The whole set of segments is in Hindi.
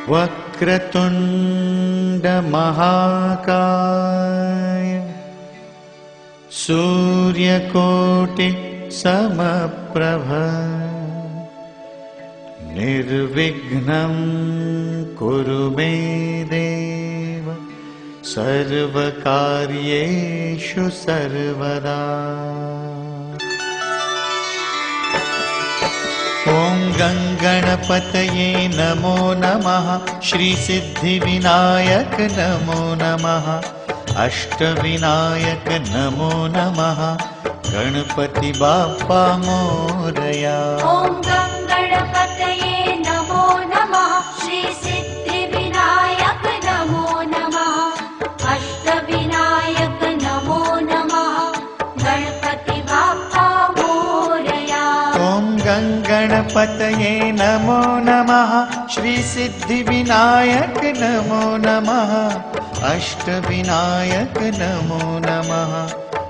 वक्रतुंड महाकाय सूर्यकोटि समप्रभ निर्विघ्नं कुरु मे देव सर्वकार्येषु सर्वदा। ओम गंगणपतये नमो नमः। श्री सिद्धिविनायक नमो नमः। अष्टविनायक नमो नमः। गणपति बाप्पा मोरया। ओम गंगणपतये नमो नमः। श्री सिद्धिविनायक नमो नमः। अष्टविनायक नमो नमः। गणपति बाप्पा मोरया। ओम गंगणपतये नमो नमः। श्री सिद्धिविनायक नमो नमः। अष्टविनायक नमो नमः।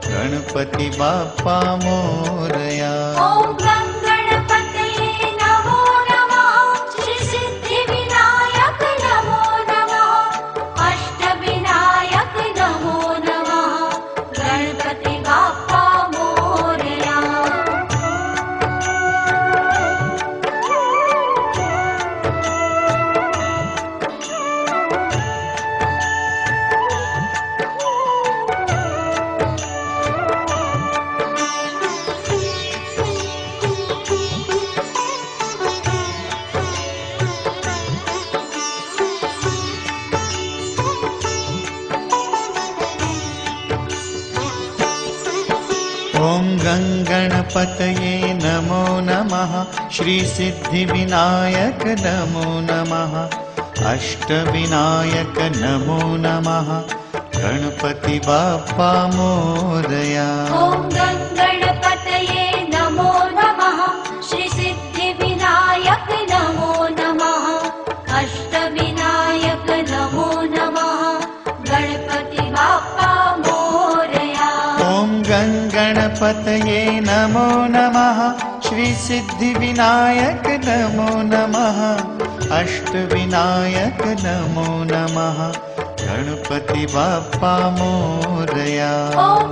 गणपति बाप्पा मोरया। ओम गंगणपतये नमो नमः। श्री सिद्धिविनायक नमो नमः। अष्टविनायक नमो नमः। गणपति बाप्पा मोरया। ओम गंगणपतये नमो नमः। श्री सिद्धिविनायक नमो नमः। अष्टविनायक नमो नमः। गणपति बाप्पा मोरया। ओम गंगणपतये नमो नमः। श्री सिद्धिविनायक नमो नमः। अष्टविनायक नमो नमः। गणपति बाप्पा मोरया। ओम गंगणपतये नमो नमः। श्री सिद्धिविनायक नमो नमः। अष्टविनायक नमो नमः। गणपति बाप्पा मोरया। ओम